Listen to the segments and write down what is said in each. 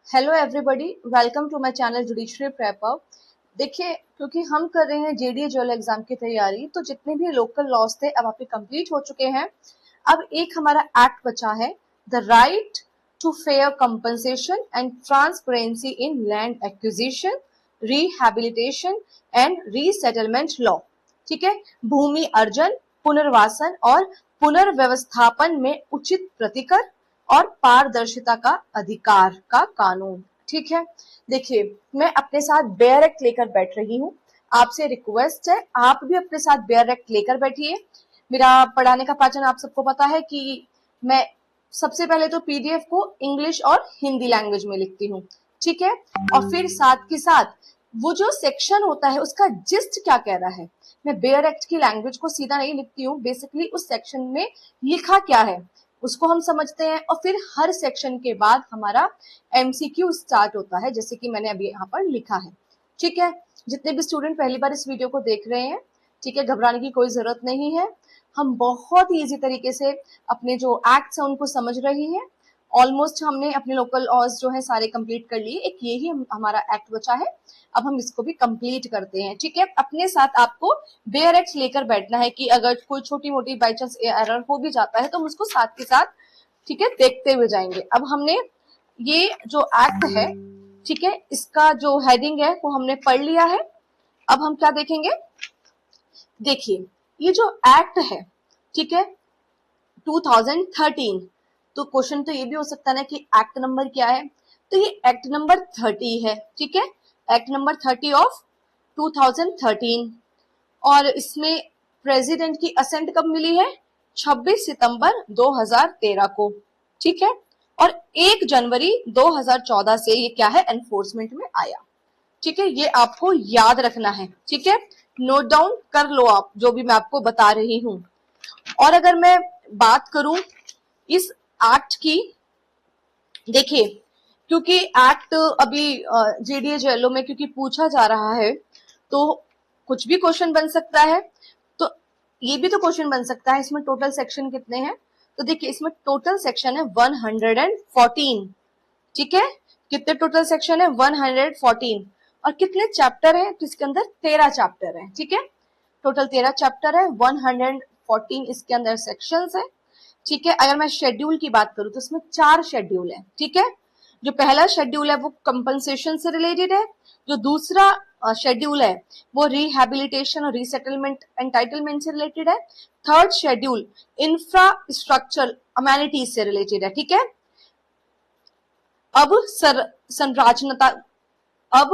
Hello everybody, welcome to my channel judiciary prepper. देखिए, क्योंकि हम कर रहे हैं जेडीए ज्वेल एग्जाम की तैयारी, तो जितने भी लोकल लॉज थे अब आपके कंप्लीट हो चुके हैं। अब एक हमारा एक्ट बचा है, the right to fair compensation and transparency in land acquisition, rehabilitation and resettlement law. ठीक है, भूमि अर्जन, पुनर्वासन और पुनर्व्यवस्थापन में उचित प्रतिकर और पारदर्शिता का अधिकार का कानून। ठीक है, देखिए मैं अपने साथ बेयर एक्ट लेकर बैठ रही हूँ। आपसे रिक्वेस्ट है, आप भी अपने साथ बेयर एक्ट लेकर बैठिए। मेरा पढ़ाने का पैटर्न आप सबको पता है कि मैं सबसे पहले तो पीडीएफ को इंग्लिश और हिंदी लैंग्वेज में लिखती हूँ। ठीक है, और फिर साथ के साथ वो जो सेक्शन होता है उसका जिस्ट क्या कह रहा है, मैं बेयर एक्ट की लैंग्वेज को सीधा नहीं लिखती हूँ, बेसिकली उस सेक्शन में लिखा क्या है उसको हम समझते हैं। और फिर हर सेक्शन के बाद हमारा एमसीक्यू स्टार्ट होता है, जैसे कि मैंने अभी यहाँ पर लिखा है। ठीक है, जितने भी स्टूडेंट पहली बार इस वीडियो को देख रहे हैं, ठीक है, घबराने की कोई जरूरत नहीं है। हम बहुत ही इजी तरीके से अपने जो एक्ट्स हैं उनको समझ रहे हैं। ऑलमोस्ट हमने अपने लोकल लॉज जो है सारे कंप्लीट कर लिए, एक यही हमारा एक्ट बचा है। अब हम इसको भी कंप्लीट करते हैं। ठीक है, अपने साथ आपको बेयर एक्ट लेकर बैठना है कि अगर कोई छोटी मोटी बाई चांस एरर हो भी जाता है तो हम उसको साथ के साथ, ठीक है, देखते हुए जाएंगे। अब हमने ये जो एक्ट है, ठीक है, इसका जो हेडिंग है वो हमने पढ़ लिया है। अब हम क्या देखेंगे, देखिए ये जो एक्ट है, ठीक है, 2013, तो क्वेश्चन तो ये भी हो सकता है ना कि एक्ट नंबर क्या है, तो ये एक्ट नंबर 30 है। ठीक है, एक्ट नंबर 30 ऑफ 2013। और इसमें प्रेसिडेंट की असेंट कब मिली है, 26 सितंबर 2013 को। ठीक है, और 1 जनवरी 2014 से ये क्या है, एनफोर्समेंट में आया। ठीक है, ये आपको याद रखना है। ठीक है, नोट डाउन कर लो आप जो भी मैं आपको बता रही हूं। और अगर मैं बात करूं इस एक्ट की, देखिए क्योंकि एक्ट अभी जेडीए जेएलओ में क्योंकि पूछा जा रहा है, तो कुछ भी क्वेश्चन बन सकता है। तो ये भी तो क्वेश्चन बन सकता है, इसमें टोटल सेक्शन कितने हैं, तो देखिए इसमें टोटल सेक्शन है 114। ठीक है, कितने टोटल सेक्शन है, 114। और कितने चैप्टर है, तो इसके अंदर 13 चैप्टर है। ठीक है, टोटल 13 चैप्टर है, 114 इसके अंदर सेक्शंस है। ठीक है, अगर मैं शेड्यूल की बात करूं तो इसमें 4 शेड्यूल है। ठीक है, जो पहला शेड्यूल है वो कंपनसेशन से रिलेटेड है, जो दूसरा शेड्यूल है वो रिहैबिलिटेशन और रीसेटलमेंट एंटाइटलमेंट से रिलेटेड है, थर्ड शेड्यूल इंफ्रास्ट्रक्चर अमेनिटीज से रिलेटेड है। ठीक है, अब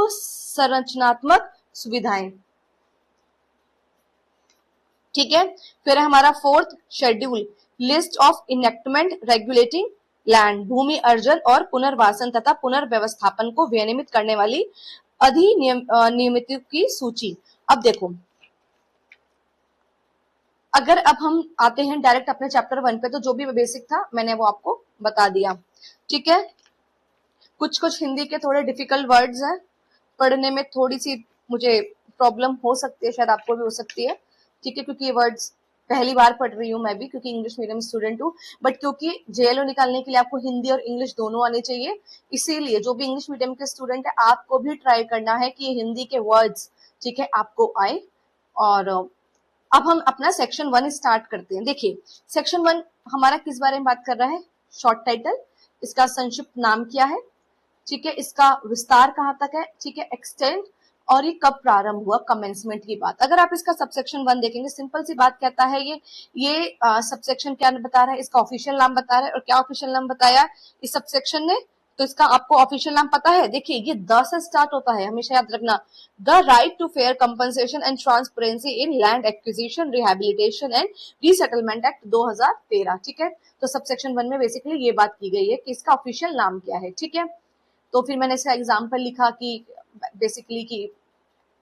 संरचनात्मक सुविधाएं। ठीक है, फिर हमारा fourth schedule list of enactment regulating land, भूमि अर्जन और पुनर्वासन तथा पुनर्व्यवस्थापन को विनियमित करने वाली अधिनियमित की सूची। अब देखो, अगर अब हम आते हैं डायरेक्ट अपने चैप्टर 1 पे, तो जो भी बेसिक था मैंने वो आपको बता दिया। ठीक है, कुछ कुछ हिंदी के थोड़े डिफिकल्ट वर्ड्स हैं, पढ़ने में थोड़ी सी मुझे प्रॉब्लम हो सकती है, शायद आपको भी हो सकती है। ठीक है, क्योंकि ये वर्ड्स पहली बार पढ़ रही हूँ मैं भी, क्योंकि इंग्लिश मीडियम स्टूडेंट हूँ। बट क्योंकि जेएलओ निकालने के लिए आपको हिंदी और इंग्लिश दोनों आने चाहिए, इसीलिए जो भी इंग्लिश मीडियम के स्टूडेंट है आपको भी ट्राई करना है कि हिंदी के वर्ड्स, ठीक है, आपको आए। और अब हम अपना सेक्शन 1 स्टार्ट करते हैं। देखिए सेक्शन 1 हमारा किस बारे में बात कर रहा है, शॉर्ट टाइटल, इसका संक्षिप्त नाम क्या है, ठीक है, इसका विस्तार कहां तक है, ठीक है, एक्सटेंड, और ये कब प्रारंभ हुआ, कमेंसमेंट की बात। अगर आप इसका सबसेक्शन 1 देखेंगे, सिंपल सी बात कहता है ये सबसेक्शन क्या बता रहा है, इसका ऑफिशियल नाम बता रहा है। और क्या ऑफिशियल नाम बताया इस सबसेक्शन ने, तो इसका आपको ऑफिशियल नाम पता है। देखिए ये 10 से स्टार्ट होता है, हमेशा याद रखना, the right to fair compensation and transparency in land acquisition, rehabilitation and resettlement act 2013। ठीक है, तो सबसेक्शन 1 में बेसिकली ये बात की गई है कि इसका ऑफिशियल नाम क्या है। ठीक है, तो फिर मैंने इसका एग्जाम्पल लिखा कि बेसिकली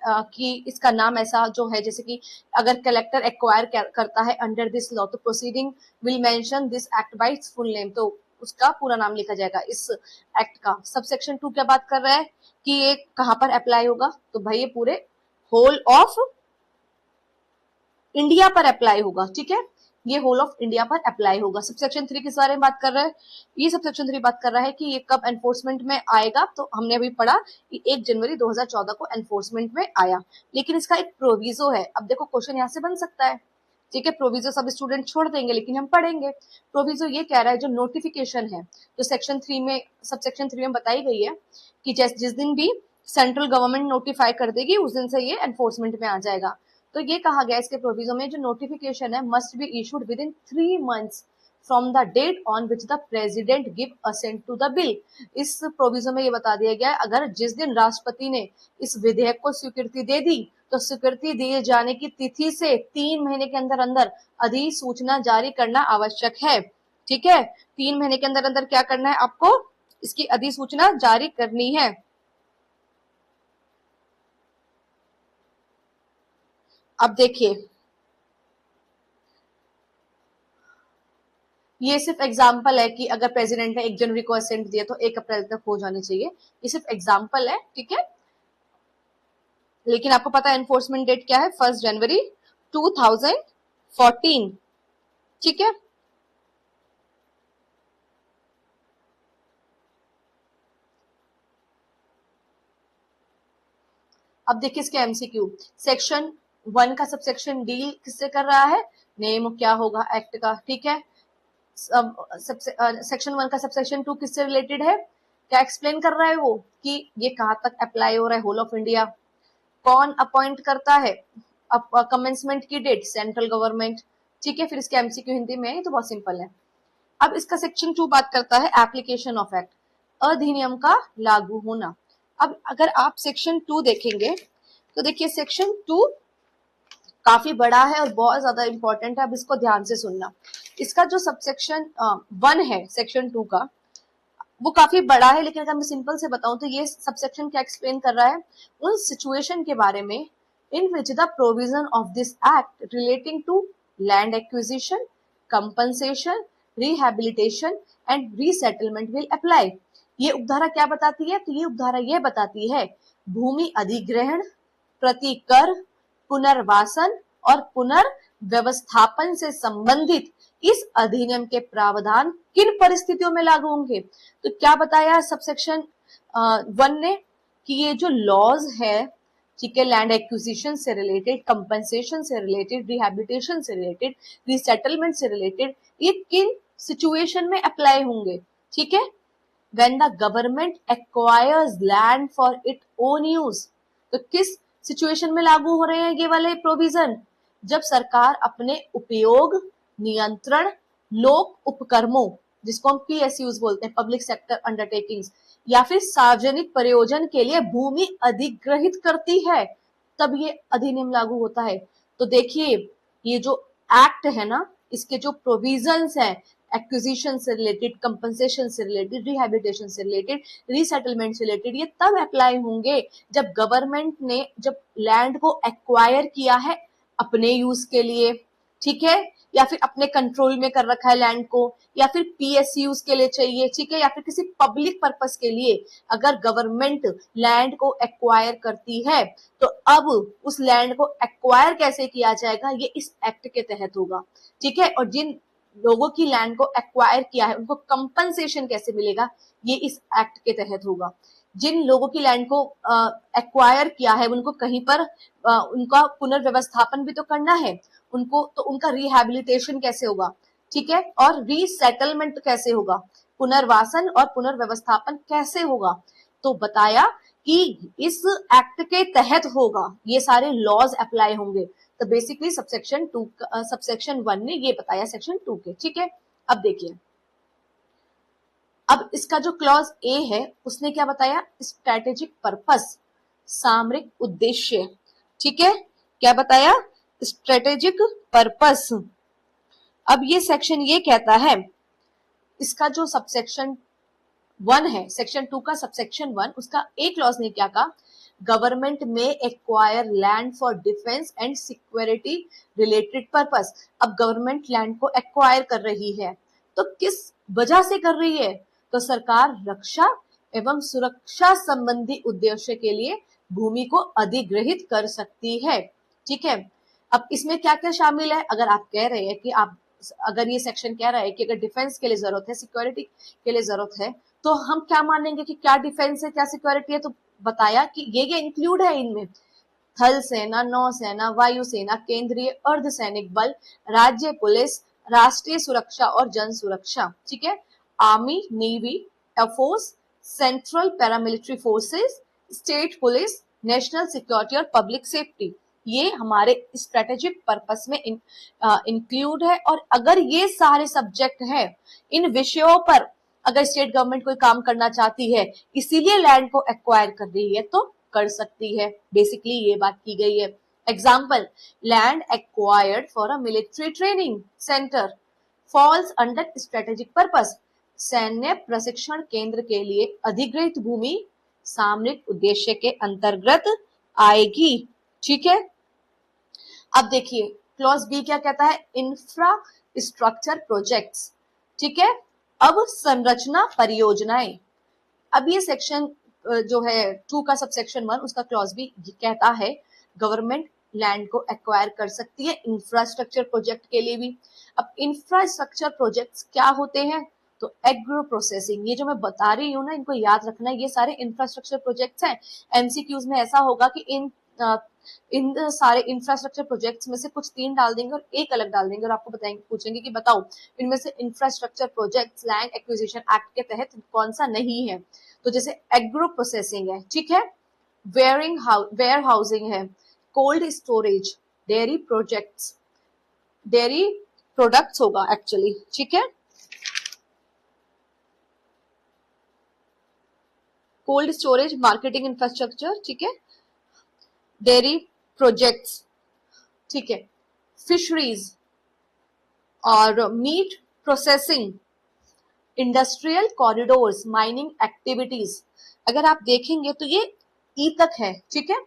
कि इसका नाम ऐसा जो है, जैसे कि अगर कलेक्टर एक्वायर करता है अंडर दिस लॉ, तो proceeding will mention this act by it's full name, तो उसका पूरा नाम लिखा जाएगा इस एक्ट का। सबसेक्शन 2 क्या बात कर रहा है कि ये कहां पर अप्लाई होगा, तो भाई ये पूरे होल ऑफ इंडिया पर अप्लाई होगा। ठीक है, ये होल ऑफ इंडिया पर अप्लाई होगा। सबसेक्शन 3 किस बारे में बात कर रहा है? ये सबसेक्शन 3 बात कर रहा है कि ये कब एनफोर्समेंट में आएगा। तो हमने अभी पढ़ा कि 1 जनवरी 2014 को एनफोर्समेंट में आया, लेकिन इसका एक प्रोविजो है। अब देखो क्वेश्चन यहाँ से बन सकता है, ठीक है। प्रोविजो सब स्टूडेंट छोड़ देंगे लेकिन हम पढ़ेंगे। प्रोविजो ये कह रहा है जो नोटिफिकेशन है जो सेक्शन 3 में सबसेक्शन 3 में बताई गई है कि जिस दिन भी सेंट्रल गवर्नमेंट नोटिफाई कर देगी उस दिन से ये एनफोर्समेंट में आ जाएगा। तो ये कहा गया इसके प्रोविजो में जो नोटिफिकेशन है must be issued within 3 months from the date on which the president give assent to the bill. इस प्रोविजो में ये बता दिया गया अगर जिस दिन राष्ट्रपति ने इस विधेयक को स्वीकृति दे दी तो स्वीकृति दिए जाने की तिथि से 3 महीने के अंदर अंदर अधिसूचना जारी करना आवश्यक है, ठीक है। 3 महीने के अंदर अंदर क्या करना है आपको, इसकी अधिसूचना जारी करनी है। अब देखिए ये सिर्फ एग्जाम्पल है कि अगर प्रेसिडेंट ने 1 जनवरी को असेंट दिया तो 1 अप्रैल तक हो जाने चाहिए, ये सिर्फ एग्जाम्पल है, ठीक है। लेकिन आपको पता है एनफोर्समेंट डेट क्या है? 1 जनवरी 2014, ठीक है। अब देखिए इसके एमसीक्यू। सेक्शन 1 का सबसेक्शन डी किससे कर रहा है? नेम क्या होगा एक्ट का, ठीक है। सेक्शन 1 का सबसेक्शन 2 किससे रिलेटेड है? क्या एक्सप्लेन कर रहा है वो कि ये कहां तक अप्लाई हो रहा है, होल ऑफ इंडिया। कौन अपॉइंट करता है? कमेंसमेंट की डेट सेंट्रल गवर्नमेंट, ठीक है। फिर इसके एमसीक्यू हिंदी में है, तो बहुत सिंपल है। अब इसका सेक्शन 2 बात करता है एप्लीकेशन ऑफ एक्ट, अधिनियम का लागू होना। अब अगर आप सेक्शन 2 देखेंगे तो देखिए सेक्शन 2 काफी बड़ा है और बहुत ज्यादा इंपॉर्टेंट है। अब इसको ध्यान से सुनना। इसका जो सबसेक्शन 1 है सेक्शन 2 का वो काफी बड़ा है, लेकिन अगर मैं सिंपल से बताऊं तो ये सबसेक्शन क्या एक्सप्लेन कर रहा है? उन सिचुएशन के बारे में in which the provision of this act relating to land acquisition, compensation, rehabilitation and resettlement will apply. ये उपधारा क्या बताती है? तो ये उपधारा ये बताती है भूमि अधिग्रहण, प्रतिकर, पुनर्वासन और पुनर्व्यवस्थापन से संबंधित इस अधिनियम के प्रावधान किन परिस्थितियों में लागू होंगे। तो क्या बताया सबसेक्शन 1 ने कि ये जो लॉज है, ठीक है, लैंड एक्विजिशन से रिलेटेड, कंपनसेशन से रिलेटेड, रिहैबिलिटेशन से रिलेटेड, रिसेटलमेंट से रिलेटेड, ये किन सिचुएशन में अप्लाई होंगे, ठीक है। When the government acquires land for it own use. तो किस सिचुएशन में लागू हो रहे हैं ये वाले प्रोविजन? जब सरकार अपने उपयोग, नियंत्रण, लोक उपक्रमों जिसको हम पीएसयूज बोलते हैं, पब्लिक सेक्टर अंडरटेकिंग्स, या फिर सार्वजनिक प्रयोजन के लिए भूमि अधिग्रहित करती है, तब ये अधिनियम लागू होता है। तो देखिए ये जो एक्ट है ना, इसके जो प्रोविजंस हैं एक्विजिशन से रिलेटेड, कंपनसेशन से रिलेटेड, रिहैबिलिटेशन से रिलेटेड, रीसेटलमेंट से रिलेटेड, ये तब अप्लाई होंगे जब गवर्नमेंट ने जब लैंड को एक्वायर किया है अपने यूज के लिए, ठीक है, या फिर अपने कंट्रोल में कर रखा है लैंड को, या फिर पीएसयूज के लिए चाहिए, ठीक है, या फिर किसी पब्लिक पर्पस के लिए अगर गवर्नमेंट लैंड को एक्वायर करती है तो अब उस लैंड को एक्वायर कैसे किया जाएगा, ये इस एक्ट के तहत होगा, ठीक है। और जिन लोगों की लैंड को एक्वायर किया है उनको कंपनसेशन कैसे मिलेगा, ये इस एक्ट के तहत होगा। जिन लोगों की लैंड को एक्वायर किया है उनको कहीं पर उनका पुनर्व्यवस्थापन भी तो करना है उनको, तो उनका रिहैबिलिटेशन कैसे होगा, ठीक है, और रीसेटलमेंट कैसे होगा, पुनर्वासन और पुनर्व्यवस्थापन कैसे होगा। तो बताया कि इस एक्ट के तहत होगा, ये सारे लॉज अप्लाई होंगे। तो बेसिकली सबसेक्शन 1 ने ये बताया सेक्शन 2 के, ठीक है। अब देखिए अब इसका जो क्लॉज ए है उसने क्या बताया? स्ट्रेटेजिक पर्पस, सामरिक उद्देश्य, ठीक है, क्या बताया? Strategic purpose. अब ये सेक्शन ये कहता है, इसका जो सबसेक्शन 1 है सेक्शन 2 का सबसेक्शन 1, उसका एक क्लॉज ने क्या कहा? गवर्नमेंट में acquire land for defence and security related purpose. अब गवर्नमेंट लैंड को एक्वायर कर रही है तो किस वजह से कर रही है? तो सरकार रक्षा एवं सुरक्षा संबंधी उद्देश्य के लिए भूमि को अधिग्रहित कर सकती है, ठीक है। अब इसमें क्या क्या शामिल है? अगर आप कह रहे हैं कि आप अगर ये सेक्शन कह रहा है कि अगर डिफेंस के लिए जरूरत है, सिक्योरिटी के लिए जरूरत है, तो हम क्या मानेंगे कि क्या डिफेंस है, क्या सिक्योरिटी है, तो बताया कि ये इंक्लूड है इनमें थल सेना, नौसेना, वायुसेना, केंद्रीय अर्धसैनिक बल, राज्य पुलिस, राष्ट्रीय सुरक्षा और जन सुरक्षा, ठीक है, army, navy, air force, central paramilitary forces, state police, national security और पब्लिक सेफ्टी, ये हमारे स्ट्रेटेजिक पर्पस में इंक्लूड है। और अगर ये सारे सब्जेक्ट हैं, इन विषयों पर अगर स्टेट गवर्नमेंट कोई काम करना चाहती है, इसीलिए लैंड को एक्वायर कर रही है, तो कर सकती है। बेसिकली ये बात की गई है। Example, land acquired for a military training centre falls under strategic purpose, सैन्य प्रशिक्षण केंद्र के लिए अधिग्रहित भूमि सामरिक उद्देश्य के अंतर्गत आएगी, ठीक है। अब देखिए क्लॉज बी क्या कहता है, इंफ्रास्ट्रक्चर प्रोजेक्ट्स, ठीक है। अब संरचना परियोजनाएं, अब ये सेक्शन जो है 2 का सबसेक्शन 1 उसका क्लॉज बी कहता है गवर्नमेंट लैंड को एक्वायर कर सकती है इंफ्रास्ट्रक्चर प्रोजेक्ट के लिए भी। अब इंफ्रास्ट्रक्चर प्रोजेक्ट्स क्या होते हैं, तो एग्रो प्रोसेसिंग, ये जो मैं बता रही हूँ ना, इनको याद रखना, ये सारे इंफ्रास्ट्रक्चर प्रोजेक्ट्स हैं। एमसीक्यूज में ऐसा होगा कि इन सारे इंफ्रास्ट्रक्चर प्रोजेक्ट्स में से कुछ 3 डाल देंगे और एक अलग डाल देंगे और आपको बताएंगे, पूछेंगे कि बताओ इनमें से infrastructure projects land acquisition act के तहत कौन सा नहीं है। तो जैसे एग्रो प्रोसेसिंग है, ठीक है, वेयर हाउसिंग है, cold storage, dairy projects, dairy products होगा एक्चुअली, ठीक है, कोल्ड स्टोरेज, मार्केटिंग इंफ्रास्ट्रक्चर, ठीक है, डेयरी प्रोजेक्ट्स, ठीक है, फिशरीज और meat processing, industrial corridors, mining activities. अगर आप देखेंगे तो ये ई तक है, ठीक है।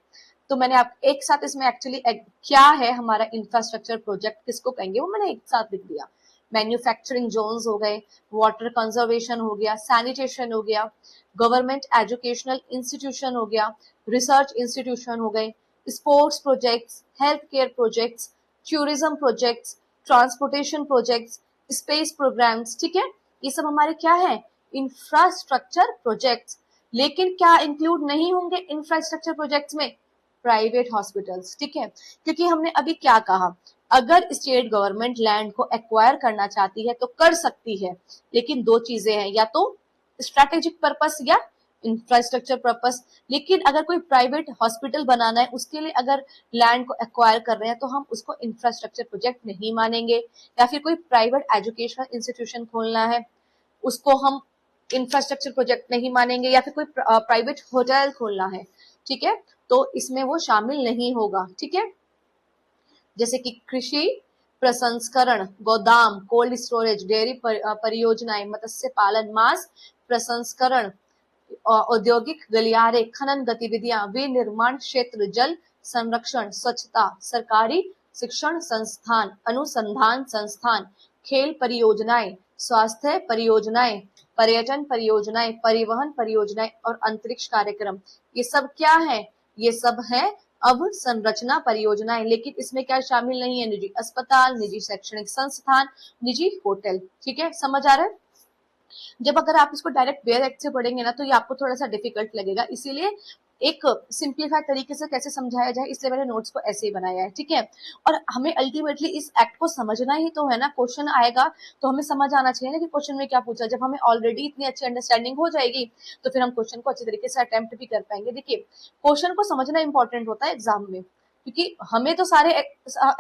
तो मैंने आप एक साथ इसमें एक्चुअली क्या है हमारा इंफ्रास्ट्रक्चर प्रोजेक्ट किसको कहेंगे वो मैंने एक साथ लिख दिया। मैन्युफैक्चरिंग जोन्स हो गए, वाटर कंजर्वेशन हो गया, सैनिटेशन हो गया, गवर्नमेंट एजुकेशनल इंस्टीट्यूशन हो गया, रिसर्च इंस्टीट्यूशन हो गए, sports projects, health care projects, tourism projects, transportation projects, space programmes, ठीक है। ये सब हमारे क्या है, इंफ्रास्ट्रक्चर प्रोजेक्ट्स। लेकिन क्या इंक्लूड नहीं होंगे इंफ्रास्ट्रक्चर प्रोजेक्ट्स में, प्राइवेट हॉस्पिटल्स, ठीक है। क्योंकि हमने अभी क्या कहा, अगर स्टेट गवर्नमेंट लैंड को एक्वायर करना चाहती है तो कर सकती है, लेकिन 2 चीजें हैं, या तो स्ट्रैटेजिक पर्पस या इंफ्रास्ट्रक्चर पर्पस। लेकिन अगर कोई प्राइवेट हॉस्पिटल बनाना है, उसके लिए अगर लैंड को एक्वायर कर रहे हैं तो हम उसको इंफ्रास्ट्रक्चर प्रोजेक्ट नहीं मानेंगे। या फिर कोई प्राइवेट एजुकेशनल इंस्टीट्यूशन खोलना है, उसको हम इंफ्रास्ट्रक्चर प्रोजेक्ट नहीं मानेंगे। या फिर कोई प्राइवेट होटल खोलना है, ठीक है, तो इसमें वो शामिल नहीं होगा, ठीक है। जैसे कि कृषि प्रसंस्करण, गोदाम, कोल्ड स्टोरेज, डेयरी परियोजनाएं, मत्स्य पालन, मांस प्रसंस्करण, औद्योगिक गलियारे, खनन गतिविधियां, विनिर्माण क्षेत्र, जल संरक्षण, स्वच्छता, सरकारी शिक्षण संस्थान, अनुसंधान संस्थान, खेल परियोजनाएं, स्वास्थ्य परियोजनाएं, पर्यटन परियोजनाएं, परिवहन परियोजनाएं और अंतरिक्ष कार्यक्रम, ये सब क्या है, ये सब है अब संरचना परियोजनाएं। लेकिन इसमें क्या शामिल नहीं है, निजी अस्पताल, निजी शैक्षणिक संस्थान, निजी होटल, ठीक है, समझ आ रहा है। जब अगर आप इसको डायरेक्ट बेयर एक्ट से पढ़ेंगे ना तो ये आपको थोड़ा सा डिफिकल्ट लगेगा, इसीलिए एक सिंप्लीफाइड तरीके से कैसे समझाया जाए, इसलिए मैंने नोट्स को ऐसे ही बनाया है, ठीक है। और हमें अल्टीमेटली इस एक्ट को समझना ही तो है ना, क्वेश्चन आएगा तो हमें समझ आना चाहिए ना कि क्वेश्चन में क्या पूछा। जब हमें ऑलरेडी इतनी अच्छी अंडरस्टैंडिंग हो जाएगी तो फिर हम क्वेश्चन को अच्छे तरीके से अटेम्प्ट भी कर पाएंगे। देखिए क्वेश्चन को समझना इंपॉर्टेंट होता है एग्जाम में, क्योंकि हमें तो सारे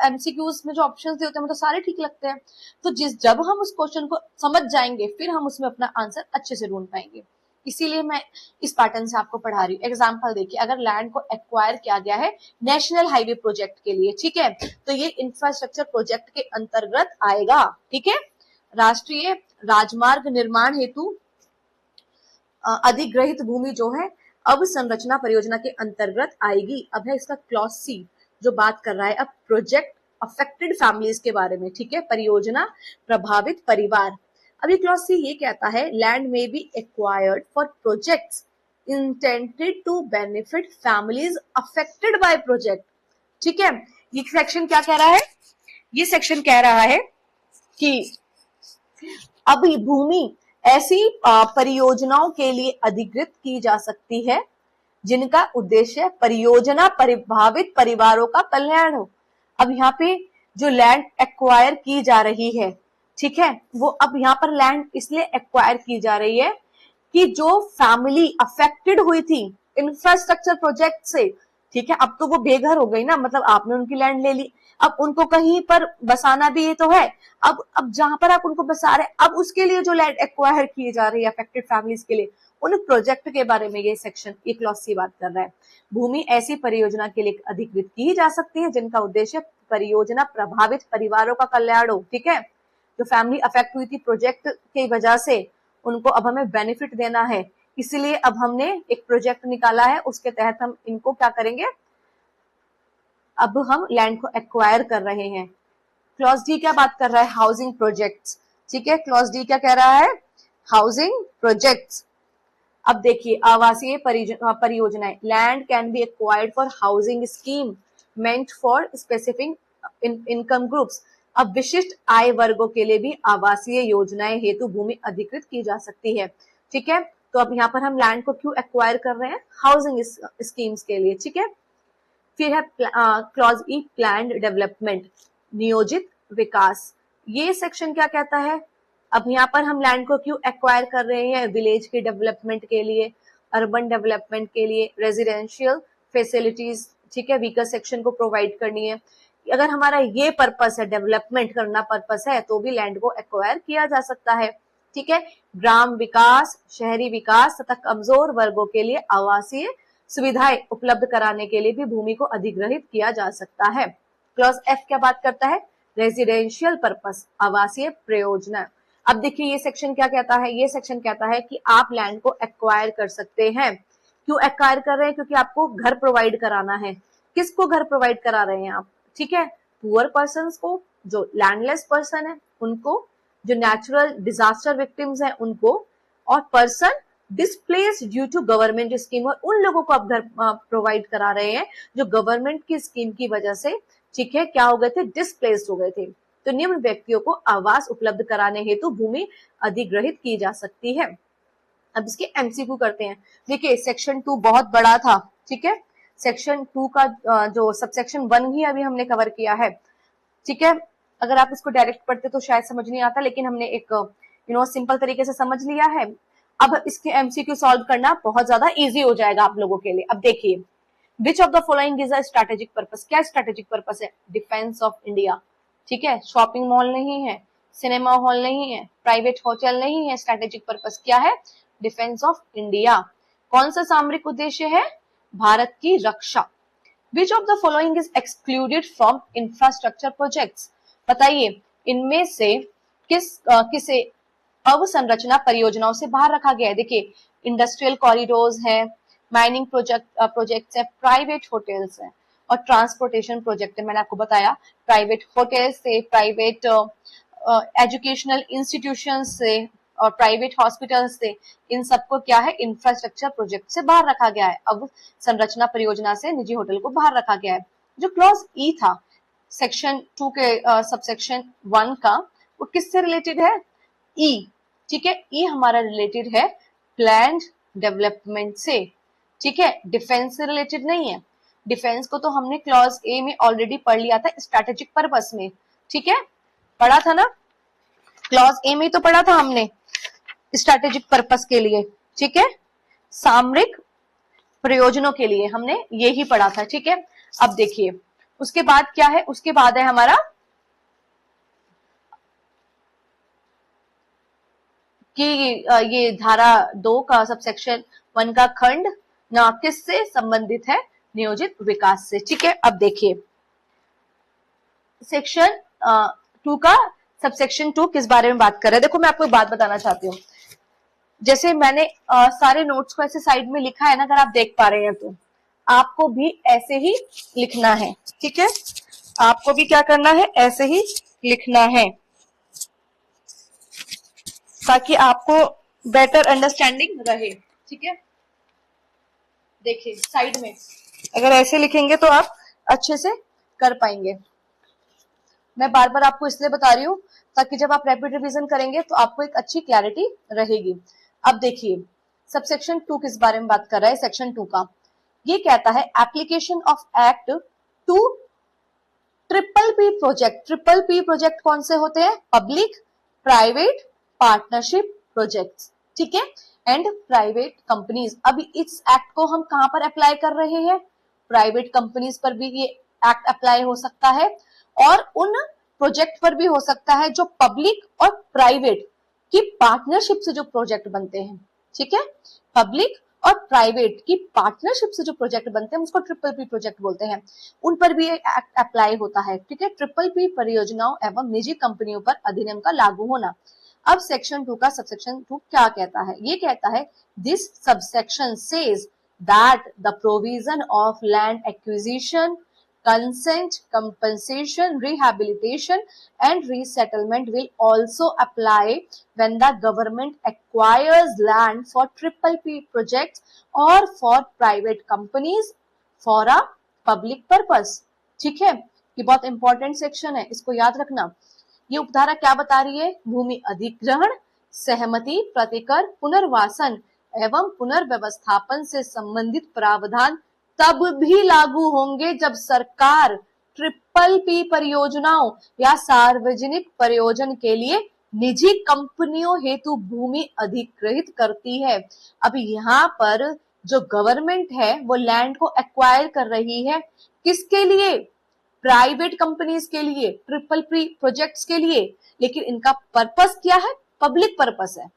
एमसीक्यूज में जो ऑप्शंस होते हैं हमें तो सारे ठीक लगते हैं। तो जब हम उस क्वेश्चन को समझ जाएंगे फिर हम उसमें अपना आंसर अच्छे से ढूंढ पाएंगे। इसीलिए मैं इस पैटर्न से आपको पढ़ा रही हूँ। एग्जाम्पल देखिए, अगर लैंड को एक्वायर किया गया है नेशनल हाईवे प्रोजेक्ट के लिए, ठीक है, तो ये इंफ्रास्ट्रक्चर प्रोजेक्ट के अंतर्गत आएगा, ठीक है। राष्ट्रीय राजमार्ग निर्माण हेतु अधिग्रहित भूमि जो है अब संरचना परियोजना के अंतर्गत आएगी। अब है इसका क्लॉज सी जो बात कर रहा है अब प्रोजेक्ट अफेक्टेड फैमिलीज के बारे में, ठीक है, परियोजना प्रभावित परिवार। अभी क्लॉज सी ये कहता है लैंड में be acquired for projects intended to benefit families affected by project, ठीक है। ये सेक्शन क्या कह रहा है, ये सेक्शन कह रहा है कि अब भूमि ऐसी परियोजनाओं के लिए अधिकृत की जा सकती है जिनका उद्देश्य परियोजना प्रभावित परिवारों का कल्याण हो। अब यहाँ पे जो लैंड एक्वायर की जा रही है, ठीक है, वो अब यहाँ पर लैंड इसलिए एक्वायर की जा रही है कि जो फैमिली अफेक्टेड हुई थी इंफ्रास्ट्रक्चर प्रोजेक्ट से, ठीक है, अब तो वो बेघर हो गई ना, मतलब आपने उनकी लैंड ले ली, अब उनको कहीं पर बसाना भी ये तो है। अब जहां पर आप उनको बसा रहे, अब उसके लिए जो लैंड एक्वायर की जा रही है अफेक्टेड फैमिलीज के लिए, उन प्रोजेक्ट के बारे में ये सेक्शन, ये क्लॉज सी बात कर रहा है। भूमि ऐसी परियोजना के लिए अधिकृत की जा सकती है जिनका उद्देश्य परियोजना प्रभावित परिवारों का कल्याण हो, ठीक है, जो फैमिली अफेक्ट हुई थी प्रोजेक्ट की वजह से, उनको अब हमें बेनिफिट देना है, इसलिए अब हमने एक प्रोजेक्ट निकाला है, उसके तहत हम इनको क्या करेंगे, अब हम लैंड को एक्वायर कर रहे हैं। क्लॉज डी क्या बात कर रहा है, हाउसिंग प्रोजेक्ट्स, ठीक है, क्लॉज डी क्या कह रहा है, हाउसिंग प्रोजेक्ट्स। अब देखिए आवासीय परियोजनाएं, land can be acquired for housing scheme meant for specific income groups. अब विशिष्ट आय वर्गों के लिए भी आवासीय योजनाएं हेतु भूमि अधिकृत की जा सकती है, ठीक है। तो अब यहाँ पर हम लैंड को क्यों एक्वायर कर रहे हैं, हाउसिंग स्कीम्स के लिए, ठीक है। फिर है क्लॉज ई प्लान्ड डेवलपमेंट, नियोजित विकास। ये सेक्शन क्या कहता है, अब यहाँ पर हम लैंड को क्यों एक्वायर कर रहे हैं, विलेज के डेवलपमेंट के लिए, अर्बन डेवलपमेंट के लिए, रेजिडेंशियल फैसिलिटीज, ठीक है, वीकर सेक्शन को प्रोवाइड करनी है। अगर हमारा ये पर्पस है, डेवलपमेंट करना पर्पस है, तो भी लैंड को एक्वायर किया जा सकता है, ठीक है। ग्राम विकास, शहरी विकास तथा कमजोर वर्गों के लिए आवासीय सुविधाएं उपलब्ध कराने के लिए भी भूमि को अधिग्रहित किया जा सकता है। क्लॉज एफ क्या बात करता है, रेजिडेंशियल पर्पस, आवासीय प्रयोजना। अब देखिए ये सेक्शन क्या कहता है, ये सेक्शन कहता है कि आप लैंड को एक्वायर कर सकते हैं। क्यों एक्वायर कर रहे हैं, क्योंकि आपको घर प्रोवाइड कराना है। किसको घर प्रोवाइड करा रहे हैं आप, ठीक है, पुअर पर्सन को, जो लैंडलेस पर्सन है उनको, जो नेचुरल डिजास्टर विक्टिम्स हैं उनको, और person displaced due to government scheme, और उन लोगों को आप घर प्रोवाइड करा रहे हैं जो गवर्नमेंट की स्कीम की वजह से, ठीक है, क्या हो गए थे, डिस्प्लेस्ड हो गए थे। तो निम्न व्यक्तियों को आवास उपलब्ध कराने हेतु भूमि अधिग्रहित की जा सकती है। अब इसके एमसीक्यू करते हैं। देखिए सेक्शन 2 बहुत बड़ा था, ठीक है, सेक्शन 2 का जो सबसेक्शन 1 ही अभी हमने कवर किया है, ठीक है। अगर आप इसको डायरेक्ट पढ़ते तो शायद समझ नहीं आता, लेकिन हमने एक सिंपल तरीके से समझ लिया है। अब इसके एमसीक्यू सॉल्व करना बहुत ज्यादा इजी हो जाएगा आप लोगों के लिए। अब देखिए, विच of the following is a strategic purpose, क्या स्ट्रेटेजिक पर्पस है, डिफेंस ऑफ इंडिया, ठीक है, शॉपिंग मॉल नहीं है, सिनेमा हॉल नहीं है, प्राइवेट होटल नहीं है, स्ट्रेटेजिक पर्पस क्या है, डिफेंस ऑफ इंडिया। कौन सा सामरिक उद्देश्य है, भारत की रक्षा। Which of the following is excluded from infrastructure projects, बताइए इनमें से किसे अवसंरचना परियोजनाओं से बाहर रखा गया है। देखिए इंडस्ट्रियल कॉरिडोर्स है, माइनिंग प्रोजेक्ट्स है, प्राइवेट होटल्स है, और ट्रांसपोर्टेशन प्रोजेक्ट है। मैंने आपको बताया प्राइवेट होटल्स से, प्राइवेट एजुकेशनल इंस्टीट्यूशंस से, और प्राइवेट हॉस्पिटल्स से, इन सबको क्या है, इंफ्रास्ट्रक्चर प्रोजेक्ट से बाहर रखा गया है। अब संरचना परियोजना से निजी होटल को बाहर रखा गया है। जो क्लॉज ई था सेक्शन 2 के सबसेक्शन 1 का, वो किससे रिलेटेड है, ई, ठीक है, ई हमारा रिलेटेड है प्लान्ड डेवलपमेंट से, ठीक है, डिफेंस से रिलेटेड नहीं है। डिफेंस को तो हमने क्लॉज ए में ऑलरेडी पढ़ लिया था स्ट्रेटेजिक पर्पस में, ठीक है, पढ़ा था ना, क्लॉज ए में तो पढ़ा था हमने स्ट्रेटेजिक पर्पस के लिए, ठीक है, सामरिक प्रयोजनों के लिए हमने ये ही पढ़ा था, ठीक है। अब देखिए उसके बाद क्या है, उसके बाद है हमारा कि ये धारा 2 का सबसेक्शन 1 का खंड ना किससे संबंधित है, नियोजित विकास से, ठीक है। अब देखिए सेक्शन 2 का सबसेक्शन 2 किस बारे में बात कर रहा है। देखो मैं आपको एक बात बताना चाहती हूँ, जैसे मैंने सारे नोट्स को ऐसे साइड में लिखा है ना, अगर आप देख पा रहे हैं तो आपको भी ऐसे ही लिखना है, ठीक है, आपको भी क्या करना है, ऐसे ही लिखना है, ताकि आपको बेटर अंडरस्टैंडिंग रहे, ठीक है। देखिए साइड में अगर ऐसे लिखेंगे तो आप अच्छे से कर पाएंगे। मैं बार बार आपको इसलिए बता रही हूँ ताकि जब आप रैपिड रिवीजन करेंगे तो आपको एक अच्छी क्लैरिटी रहेगी। अब देखिए सबसेक्शन 2 किस बारे में बात कर रहा है, सेक्शन 2 का ये कहता है application of act to triple P project. Triple P project कौन से होते हैं? पब्लिक प्राइवेट पार्टनरशिप प्रोजेक्ट्स, ठीक है, एंड प्राइवेट कंपनीज। अभी इस एक्ट को हम कहां पर अप्लाई कर रहे हैं? प्राइवेट कंपनीज पर भी ये एक्ट अप्लाई हो सकता है और उन प्रोजेक्ट पर भी हो सकता है जो पब्लिक और प्राइवेट की पार्टनरशिप से जो प्रोजेक्ट बनते हैं, ठीक है, पब्लिक और प्राइवेट की पार्टनरशिप से जो प्रोजेक्ट बनते हैं उसको ट्रिपल पी प्रोजेक्ट बोलते हैं, उन पर भी एक्ट अप्लाई होता है, ठीक है। ट्रिपल पी परियोजनाओं एवं निजी कंपनियों पर अधिनियम का लागू होना। अब सेक्शन 2 का सबसेक्शन 2 क्या कहता है? ये कहता है this subsection says that the provision of land acquisition, consent, compensation, rehabilitation and resettlement will also apply when the government acquires land for triple P projects or for private companies for a public purpose। ठीक है, ये बहुत important section है, इसको याद रखना। ये उपधारा क्या बता रही है? भूमि अधिग्रहण, सहमति, प्रतिकर, पुनर्वासन एवं पुनर्व्यवस्थापन से संबंधित प्रावधान तब भी लागू होंगे जब सरकार ट्रिपल पी परियोजनाओं या सार्वजनिक प्रयोजन के लिए निजी कंपनियों हेतु भूमि अधिग्रहित करती है। अब यहाँ पर जो गवर्नमेंट है वो लैंड को एक्वायर कर रही है, किसके लिए? प्राइवेट कंपनीज के लिए, ट्रिपल पी प्रोजेक्ट्स के लिए, लेकिन इनका पर्पस क्या है? पब्लिक पर्पस है।